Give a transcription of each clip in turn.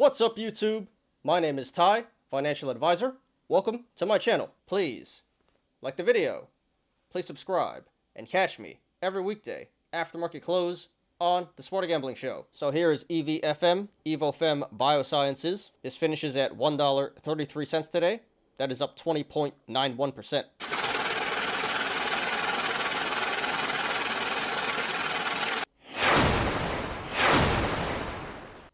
What's up, YouTube? My name is Ty, financial advisor. Welcome to my channel. Please like the video, please subscribe, and catch me every weekday after market close on the Smarter Gambling Show. So here is EVFM, Evofem Biosciences. This finishes at $1.33 today. That is up 20.91%.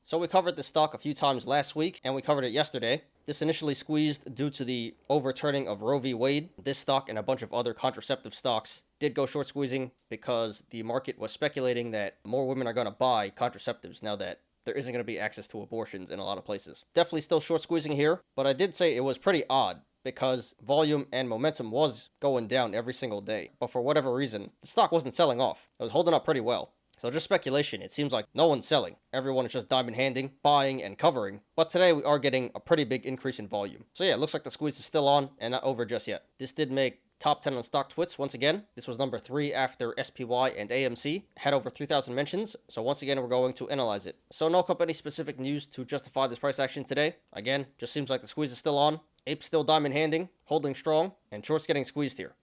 So we covered this stock a few times last week, and we covered it yesterday. This initially squeezed due to the overturning of Roe v. Wade. This stock and a bunch of other contraceptive stocks did go short squeezing because the market was speculating that more women are going to buy contraceptives now that there isn't going to be access to abortions in a lot of places. Definitely still short squeezing here, but I did say it was pretty odd because volume and momentum was going down every single day. But for whatever reason, the stock wasn't selling off. It was holding up pretty well. So just speculation, it seems like no one's selling. Everyone is just diamond handing, buying, and covering. But today we are getting a pretty big increase in volume. So yeah, it looks like the squeeze is still on and not over just yet. This did make top 10 on StockTwits once again. This was number 3 after SPY and AMC. Had over 3,000 mentions. So once again, we're going to analyze it. So no company specific news to justify this price action today. Again, just seems like the squeeze is still on. Ape's still diamond handing, holding strong, and short's getting squeezed here.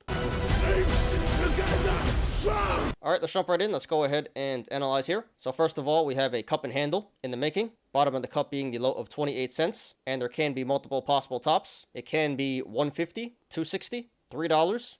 Alright, let's jump right in. Let's go ahead and analyze here. So first of all, we have a cup and handle in the making. Bottom of the cup being the low of 28 cents. And there can be multiple possible tops. It can be $1.50, $2.60, $3,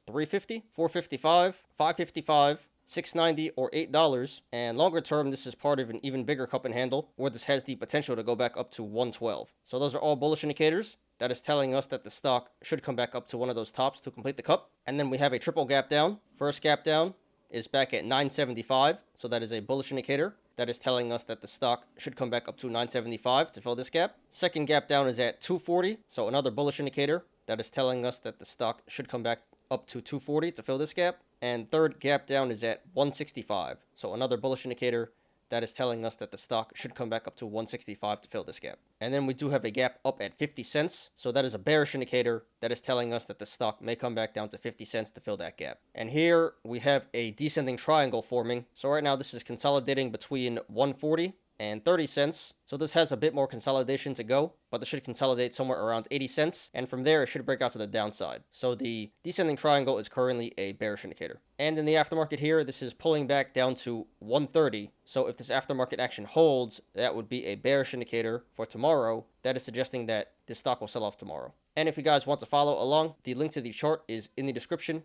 $3.50, $4.55, $5.55, $6.90, or $8. And longer term, this is part of an even bigger cup and handle where this has the potential to go back up to $1.12. So those are all bullish indicators. That is telling us that the stock should come back up to one of those tops to complete the cup. And then we have a triple gap down. First gap down is back at 975. So that is a bullish indicator. That is telling us that the stock should come back up to 975 to fill this gap. Second gap down is at 240. So another bullish indicator. That is telling us that the stock should come back up to 240 to fill this gap. And third gap down is at 165. So another bullish indicator. That is telling us that the stock should come back up to 165 to fill this gap. And then we do have a gap up at 50 cents. So that is a bearish indicator that is telling us that the stock may come back down to 50 cents to fill that gap. And here we have a descending triangle forming. So right now this is consolidating between 140 and 30 cents. So this has a bit more consolidation to go, but this should consolidate somewhere around 80 cents. And from there, it should break out to the downside. So the descending triangle is currently a bearish indicator. And in the aftermarket here, this is pulling back down to 130. So if this aftermarket action holds, that would be a bearish indicator for tomorrow. That is suggesting that this stock will sell off tomorrow. And if you guys want to follow along, the link to the chart is in the description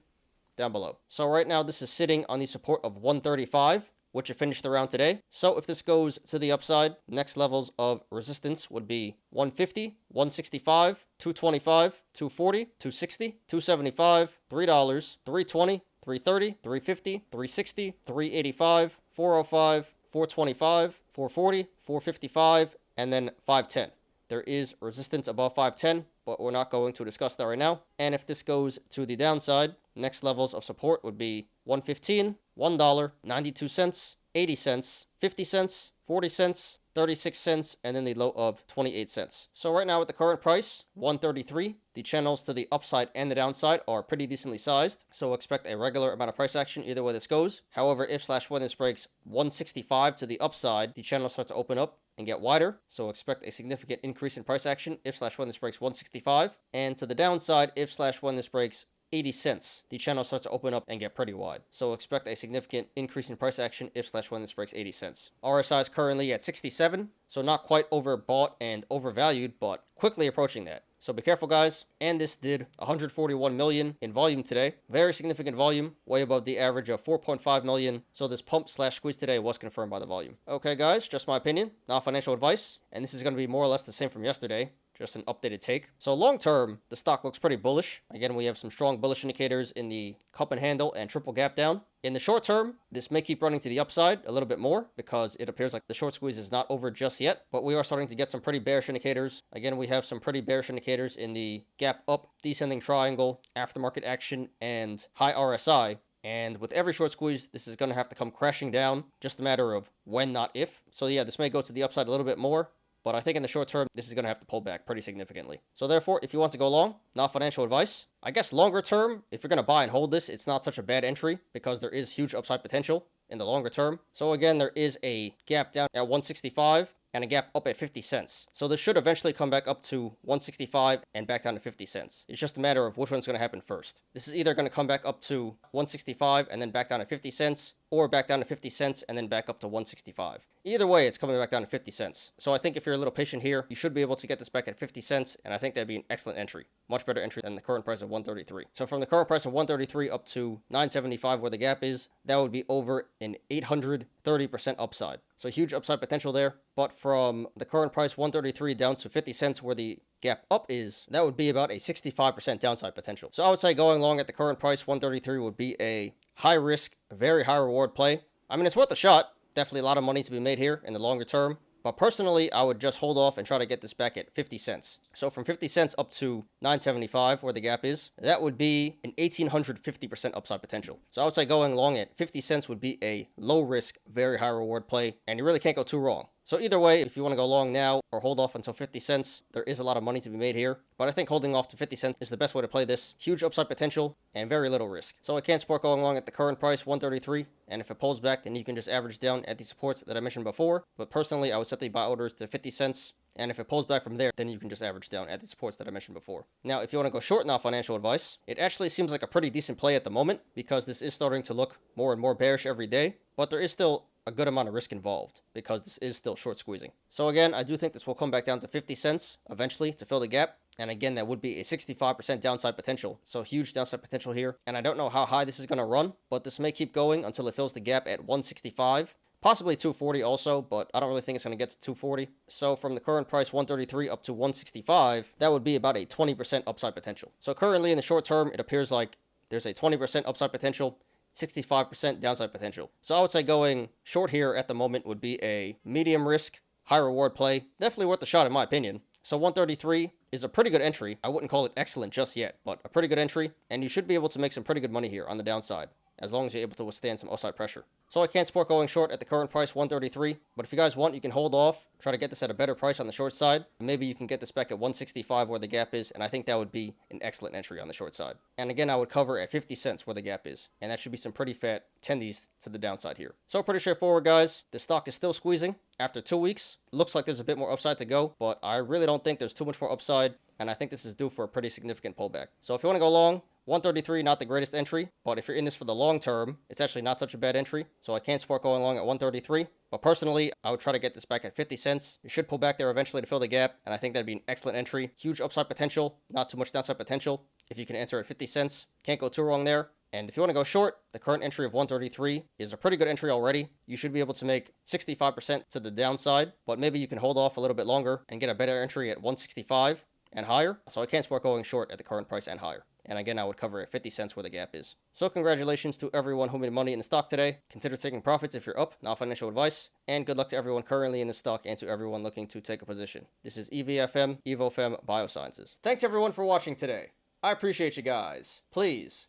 down below. So right now, this is sitting on the support of 135. Which it finished around today. So if this goes to the upside, next levels of resistance would be 150, 165, 225, 240, 260, 275, $3, 320, 330, 350, 360, 385, 405, 425, 440, 455, and then 510. There is resistance above 510, but we're not going to discuss that right now. And if this goes to the downside, next levels of support would be 115, $1, 92 cents, 80 cents, 50 cents, 40 cents, 36 cents, and then the low of 28 cents. So right now at the current price, 133, the channels to the upside and the downside are pretty decently sized. So expect a regular amount of price action either way this goes. However, if/when this breaks 165 to the upside, the channels start to open up and get wider. So expect a significant increase in price action if/when this breaks 165. And to the downside, if/when this breaks 80 cents, the channel starts to open up and get pretty wide. So expect a significant increase in price action if/when this breaks 80 cents. RSI is currently at 67, so not quite overbought and overvalued, but quickly approaching that. So be careful, guys. And this did 141 million in volume today. Very significant volume, way above the average of 4.5 million. So this pump/squeeze today was confirmed by the volume. Okay, guys, just my opinion, not financial advice. And this is going to be more or less the same from yesterday. Just an updated take. So long term, the stock looks pretty bullish. Again, we have some strong bullish indicators in the cup and handle and triple gap down. In the short term, this may keep running to the upside a little bit more because it appears like the short squeeze is not over just yet, but we are starting to get some pretty bearish indicators. Again, we have some pretty bearish indicators in the gap up, descending triangle, aftermarket action, and high RSI. And with every short squeeze, this is going to have to come crashing down. Just a matter of when, not if. So yeah, this may go to the upside a little bit more. But I think in the short term, this is going to have to pull back pretty significantly. So therefore, if you want to go long, not financial advice. I guess longer term, if you're going to buy and hold this, it's not such a bad entry because there is huge upside potential in the longer term. So again, there is a gap down at 165. and a gap up at 50 cents. So this should eventually come back up to 165 and back down to 50 cents. It's just a matter of which one's going to happen first. This is either going to come back up to 165 and then back down to 50 cents, or back down to 50 cents and then back up to 165. Either way, it's coming back down to 50 cents. So I think if you're a little patient here, you should be able to get this back at 50 cents, and I think that'd be an excellent entry. Much better entry than the current price of 133. So from the current price of 133 up to 975 where the gap is, that would be over an 830% upside. So huge upside potential there. But from the current price 133 down to 50 cents where the gap up is, that would be about a 65% downside potential. So I would say going long at the current price 133 would be a high risk, very high reward play. I mean, it's worth a shot. Definitely a lot of money to be made here in the longer term. But personally, I would just hold off and try to get this back at 50 cents. So from 50 cents up to 975, where the gap is, that would be an 1850% upside potential. So I would say going long at 50 cents would be a low risk, very high reward play, and you really can't go too wrong. So either way, if you want to go long now or hold off until 50 cents, there is a lot of money to be made here. But I think holding off to 50 cents is the best way to play this. Huge upside potential and very little risk. So I can't support going long at the current price, 133. And if it pulls back, then you can just average down at the supports that I mentioned before. But personally, I would set the buy orders to 50 cents. And if it pulls back from there, then you can just average down at the supports that I mentioned before. Now, if you want to go short now, financial advice, it actually seems like a pretty decent play at the moment because this is starting to look more and more bearish every day. But there is still a good amount of risk involved because this is still short squeezing. So again, I do think this will come back down to 50 cents eventually to fill the gap. And again, that would be a 65% downside potential. So huge downside potential here. And I don't know how high this is going to run, but this may keep going until it fills the gap at 165. Possibly 240 also, but I don't really think it's going to get to 240. So from the current price 133 up to 165, that would be about a 20% upside potential. So currently in the short term, it appears like there's a 20% upside potential, 65% downside potential. So I would say going short here at the moment would be a medium risk, high reward play. Definitely worth a shot in my opinion. So 133 is a pretty good entry. I wouldn't call it excellent just yet, but a pretty good entry. And you should be able to make some pretty good money here on the downside, as long as you're able to withstand some upside pressure. So I can't support going short at the current price, 133. But if you guys want, you can hold off, try to get this at a better price on the short side. Maybe you can get this back at 165 where the gap is, and I think that would be an excellent entry on the short side. And again, I would cover at 50 cents where the gap is, and that should be some pretty fat tendies to the downside here. So pretty straightforward, guys. The stock is still squeezing after 2 weeks. Looks like there's a bit more upside to go, but I really don't think there's too much more upside, and I think this is due for a pretty significant pullback. So if you want to go long, 133, not the greatest entry, but if you're in this for the long term, it's actually not such a bad entry. So I can't support going long at 133. But personally, I would try to get this back at 50 cents. You should pull back there eventually to fill the gap, and I think that'd be an excellent entry. Huge upside potential, not too much downside potential. If you can enter at 50 cents, can't go too wrong there. And if you want to go short, the current entry of 133 is a pretty good entry already. You should be able to make 65% to the downside, but maybe you can hold off a little bit longer and get a better entry at 165 and higher. So I can't support going short at the current price and higher. And again, I would cover at 50 cents where the gap is. So congratulations to everyone who made money in the stock today. Consider taking profits if you're up, not financial advice. And good luck to everyone currently in the stock and to everyone looking to take a position. This is EVFM, Evofem, Biosciences. Thanks everyone for watching today. I appreciate you guys. Please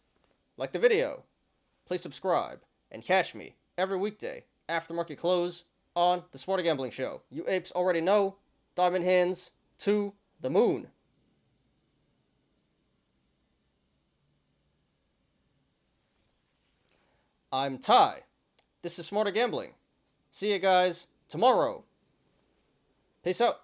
like the video. Please subscribe. And catch me every weekday after market close on The Smarter Gambling Show. You apes already know. Diamond hands to the moon. I'm Ty. This is Smarter Gambling. See you guys tomorrow. Peace out.